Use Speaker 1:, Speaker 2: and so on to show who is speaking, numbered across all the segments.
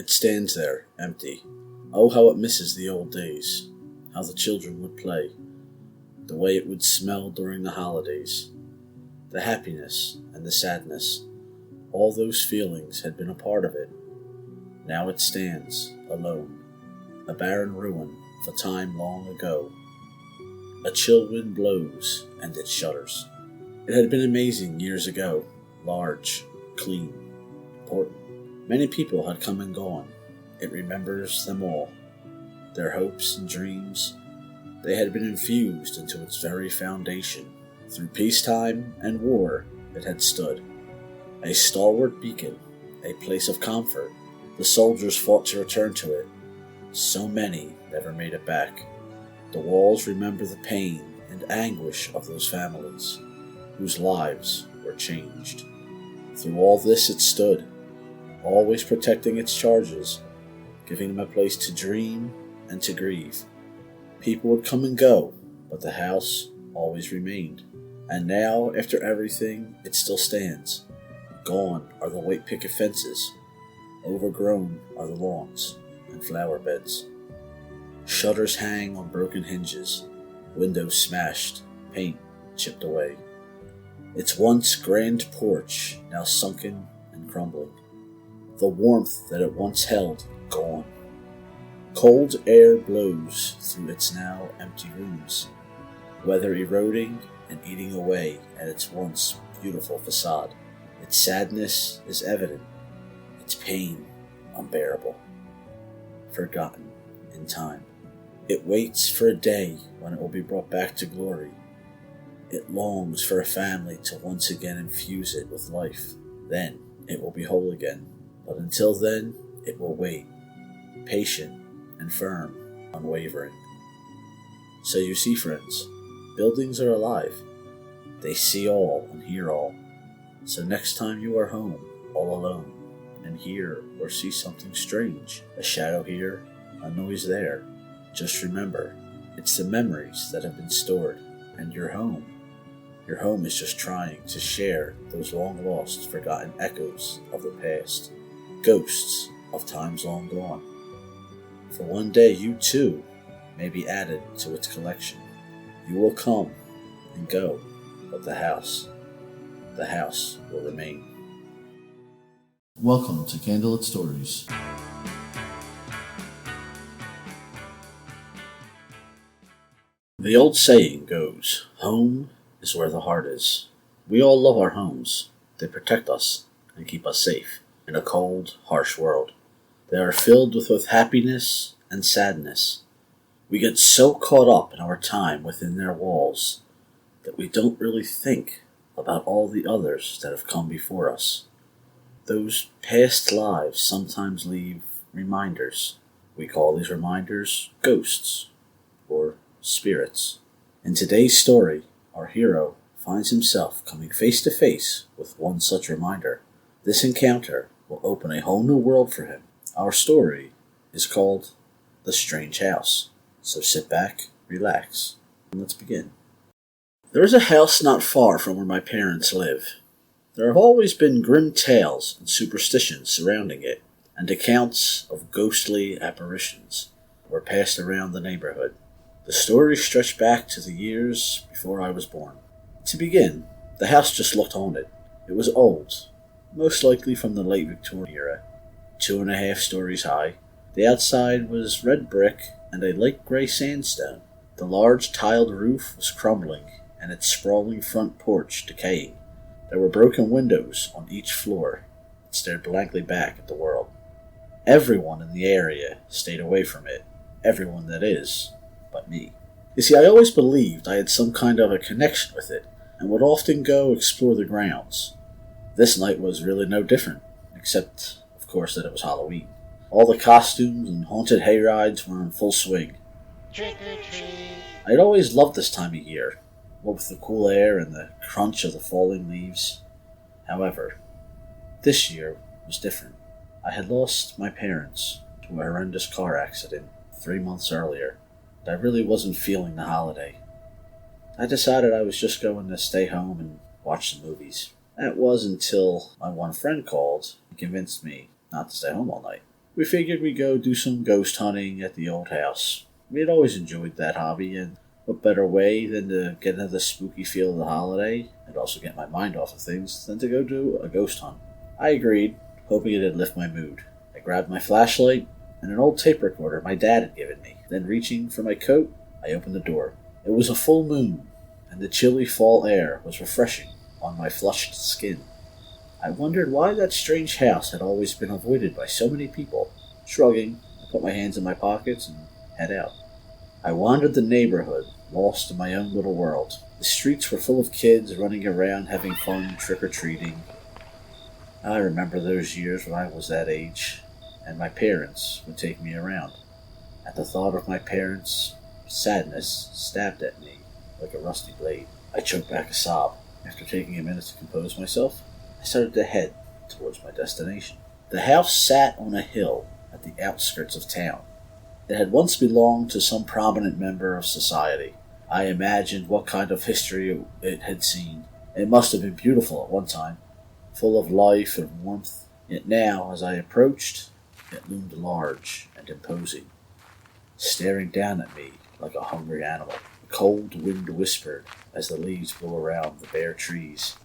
Speaker 1: It stands there, empty. Oh, how it misses the old days, how the children would play, the way it would smell during the holidays. The happiness and the sadness, all those feelings had been a part of it. Now it stands, alone, a barren ruin of a time long ago. A chill wind blows, and it shudders. It had been amazing years ago, large, clean, important. Many people had come and gone. It remembers them all. Their hopes and dreams, they had been infused into its very foundation. Through peacetime and war, it had stood. A stalwart beacon, a place of comfort. The soldiers fought to return to it. So many never made it back. The walls remember the pain and anguish of those families, whose lives were changed. Through all this it stood, always protecting its charges, giving them a place to dream and to grieve. People would come and go, but the house always remained. And now, after everything, it still stands. Gone are the white picket fences. Overgrown are the lawns and flower beds. Shutters hang on broken hinges, windows smashed, paint chipped away. Its once grand porch now sunken and crumbling. The warmth that it once held gone. Cold air blows through its now empty rooms, weather eroding and eating away at its once beautiful facade. Its sadness is evident, its pain unbearable, forgotten in time. It waits for a day when it will be brought back to glory. It longs for a family to once again infuse it with life. Then it will be whole again. But until then, it will wait, patient and firm, unwavering. So you see, friends, buildings are alive. They see all and hear all. So next time you are home, all alone, and hear or see something strange, a shadow here, a noise there, just remember, it's the memories that have been stored, and your home is just trying to share those long-lost, forgotten echoes of the past, ghosts of times long gone. For one day you too may be added to its collection. You will come and go, but the house will remain. Welcome to Candlelit Stories. The old saying goes, home is where the heart is. We all love our homes. They protect us and keep us safe in a cold, harsh world. They are filled with both happiness and sadness. We get so caught up in our time within their walls that we don't really think about all the others that have come before us. Those past lives sometimes leave reminders. We call these reminders ghosts or spirits. In today's story, our hero finds himself coming face to face with one such reminder. This encounter will open a whole new world for him. Our story is called The Strange House. So sit back, relax, and let's begin. There is a house not far from where my parents live. There have always been grim tales and superstitions surrounding it, and accounts of ghostly apparitions were passed around the neighborhood. The stories stretch back to the years before I was born. To begin, the house just looked haunted. It was old, most likely from the late Victorian era, 2.5 stories high. The outside was red brick and a light gray sandstone. The large tiled roof was crumbling and its sprawling front porch decaying. There were broken windows on each floor that stared blankly back at the world. Everyone in the area stayed away from it. Everyone, that is, but me. You see, I always believed I had some kind of a connection with it, and would often go explore the grounds. This night was really no different, except, of course, that it was Halloween. All the costumes and haunted hayrides were in full swing.
Speaker 2: Trick or treat.
Speaker 1: I'd always loved this time of year, what with the cool air and the crunch of the falling leaves. However, this year was different. I had lost my parents to a horrendous car accident 3 months earlier. I really wasn't feeling the holiday. I decided I was just going to stay home and watch some movies. That was until my one friend called and convinced me not to stay home all night. We figured we'd go do some ghost hunting at the old house. We had always enjoyed that hobby, and what better way than to get into the spooky feel of the holiday and also get my mind off of things than to go do a ghost hunt. I agreed, hoping it'd lift my mood. I grabbed my flashlight and an old tape recorder my dad had given me. Then reaching for my coat, I opened the door. It was a full moon, and the chilly fall air was refreshing on my flushed skin. I wondered why that strange house had always been avoided by so many people. Shrugging, I put my hands in my pockets and head out. I wandered the neighborhood, lost in my own little world. The streets were full of kids running around having fun trick-or-treating. I remember those years when I was that age, and my parents would take me around. At the thought of my parents, sadness stabbed at me like a rusty blade. I choked back a sob. After taking a minute to compose myself, I started to head towards my destination. The house sat on a hill at the outskirts of town. It had once belonged to some prominent member of society. I imagined what kind of history it had seen. It must have been beautiful at one time, full of life and warmth. Yet now, as I approached, it loomed large and imposing, staring down at me like a hungry animal. The cold wind whispered as the leaves blew around the bare trees.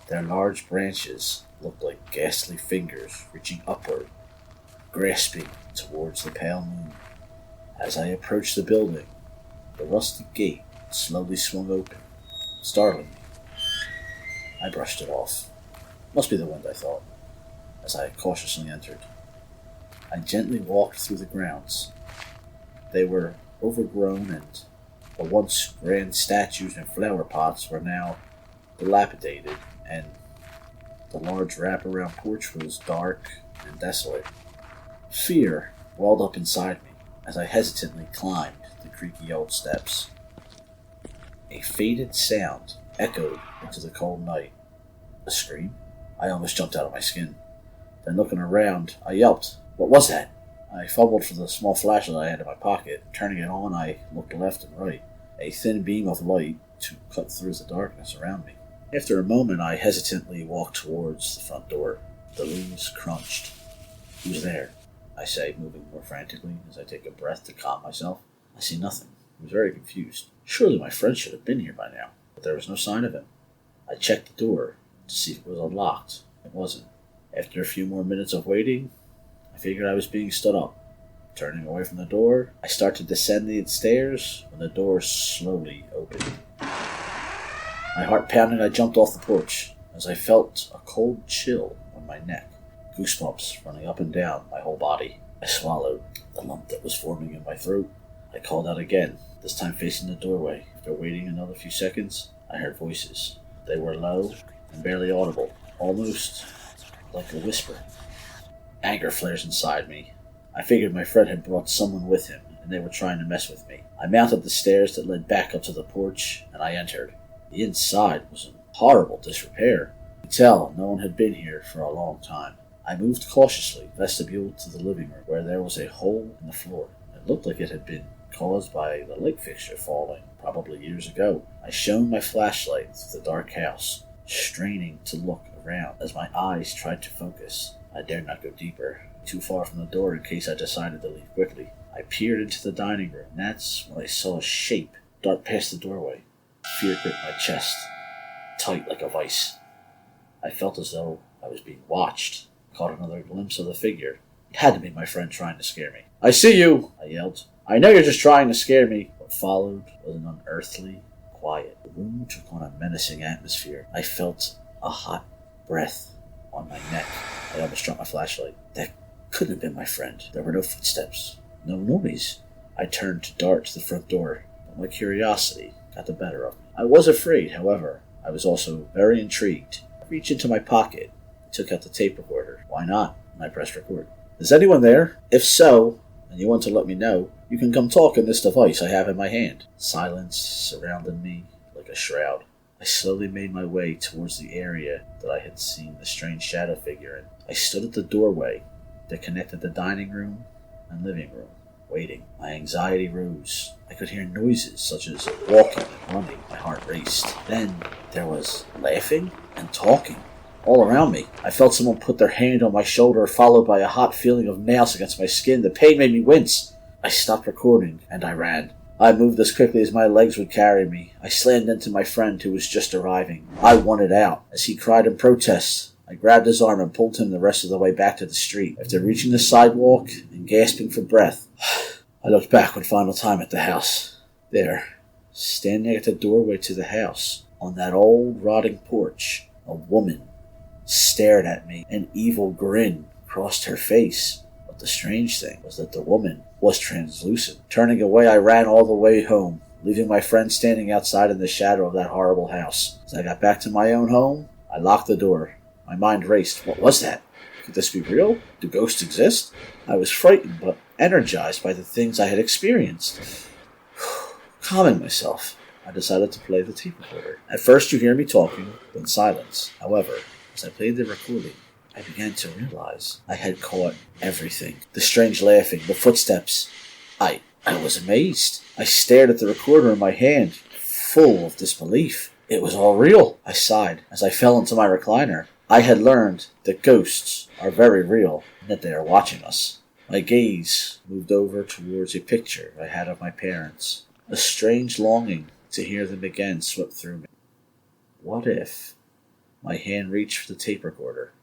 Speaker 1: Their large branches looked like ghastly fingers reaching upward, grasping towards the pale moon. As I approached the building, the rusty gate slowly swung open, startling me. I brushed it off. Must be the wind, I thought, as I cautiously entered. I gently walked through the grounds. They were overgrown, and the once grand statues and flower pots were now dilapidated, and the large wraparound porch was dark and desolate. Fear welled up inside me as I hesitantly climbed the creaky old steps. A faded sound echoed into the cold night. A scream? I almost jumped out of my skin. Then looking around, I yelped. What was that? I fumbled for the small flashlight I had in my pocket. Turning it on, I looked left and right. A thin beam of light to cut through the darkness around me. After a moment, I hesitantly walked towards the front door. The leaves crunched. Who's there? I say, moving more frantically as I take a breath to calm myself. I see nothing. I was very confused. Surely my friend should have been here by now, but there was no sign of him. I checked the door to see if it was unlocked. It wasn't. After a few more minutes of waiting, I figured I was being stood up. Turning away from the door, I start to descend the stairs when the door slowly opened. My heart pounding, I jumped off the porch as I felt a cold chill on my neck, goosebumps running up and down my whole body. I swallowed the lump that was forming in my throat. I called out again, this time facing the doorway. After waiting another few seconds, I heard voices. They were low and barely audible, almost like a whisper. Anger flares inside me. I figured my friend had brought someone with him, and they were trying to mess with me. I mounted the stairs that led back up to the porch, and I entered. The inside was in horrible disrepair. I could tell no one had been here for a long time. I moved cautiously vestibule to the living room, where there was a hole in the floor. It looked like it had been caused by the light fixture falling, probably years ago. I shone my flashlight through the dark house, straining to look around as my eyes tried to focus. I dared not go deeper, too far from the door in case I decided to leave quickly. I peered into the dining room, and that's when I saw a shape dart past the doorway. Fear gripped my chest, tight like a vice. I felt as though I was being watched. Caught another glimpse of the figure. It had to be my friend trying to scare me. I see you, I yelled. I know you're just trying to scare me. What followed was an unearthly quiet. The room took on a menacing atmosphere. I felt a hot breath on my neck. I almost dropped my flashlight. That couldn't have been my friend. There were no footsteps, no noise. I turned to dart to the front door, but my curiosity got the better of me. I was afraid, however. I was also very intrigued. I reached into my pocket and took out the tape recorder. Why not? And I pressed record. Is anyone there? If so, and you want to let me know, you can come talk in this device I have in my hand. Silence surrounded me like a shroud. I slowly made my way towards the area that I had seen the strange shadow figure in. I stood at the doorway that connected the dining room and living room, waiting. My anxiety rose. I could hear noises such as walking and running. My heart raced. Then there was laughing and talking. all around me. I felt someone put their hand on my shoulder, followed by a hot feeling of nails against my skin. The pain made me wince. I stopped recording, and I ran. I moved as quickly as my legs would carry me. I slammed into my friend who was just arriving. I wanted out. As he cried in protest, I grabbed his arm and pulled him the rest of the way back to the street. After reaching the sidewalk and gasping for breath, I looked back one final time at the house. There, standing at the doorway to the house, on that old rotting porch, a woman stared at me. An evil grin crossed her face. But the strange thing was that the woman was translucent. Turning away, I ran all the way home, leaving my friend standing outside in the shadow of that horrible house. As I got back to my own home, I locked the door. My mind raced. What was that? Could this be real? Do ghosts exist? I was frightened, but energized by the things I had experienced. Calming myself, I decided to play the tape recorder. At first you hear me talking, then silence. However, as I played the recording, I began to realize I had caught everything. The strange laughing, the footsteps. I was amazed. I stared at the recorder in my hand, full of disbelief. It was all real. I sighed as I fell into my recliner. I had learned that ghosts are very real and that they are watching us. My gaze moved over towards a picture I had of my parents. A strange longing to hear them again swept through me. What if my hand reached for the tape recorder?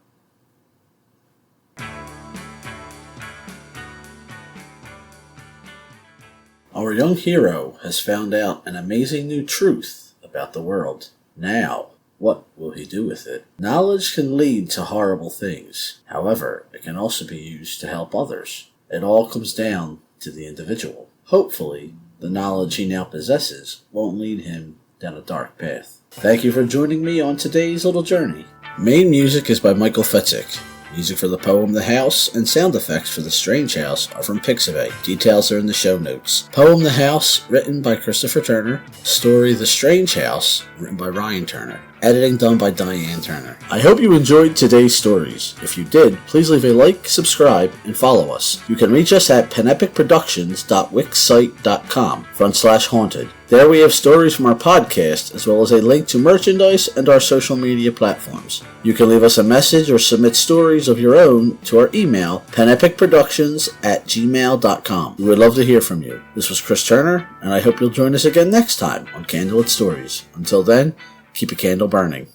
Speaker 1: Our young hero has found out an amazing new truth about the world. Now, what will he do with it? Knowledge can lead to horrible things. However, it can also be used to help others. It all comes down to the individual. Hopefully, the knowledge he now possesses won't lead him down a dark path. Thank you for joining me on today's little journey. Main music is by Michael Fetzick. Music for the poem The House and sound effects for The Strange House are from Pixabay. Details are in the show notes. Poem The House, written by Christopher Turner. Story The Strange House, written by Ryan Turner. Editing done by Diane Turner. I hope you enjoyed today's stories. If you did, please leave a like, subscribe, and follow us. You can reach us at penepicproductions.wixsite.com/haunted. There we have stories from our podcast, as well as a link to merchandise and our social media platforms. You can leave us a message or submit stories of your own to our email, penepicproductions@gmail.com. We would love to hear from you. This was Chris Turner, and I hope you'll join us again next time on Candlelit Stories. Until then, keep a candle burning.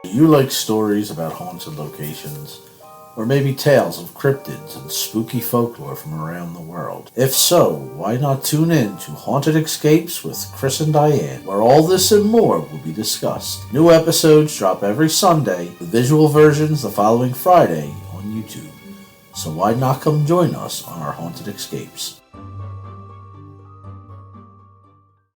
Speaker 1: Do you like stories about haunted locations? Or maybe tales of cryptids and spooky folklore from around the world? If so, why not tune in to Haunted Escapes with Chris and Diane, where all this and more will be discussed. New episodes drop every Sunday, with visual versions the following Friday on YouTube. So why not come join us on our Haunted Escapes?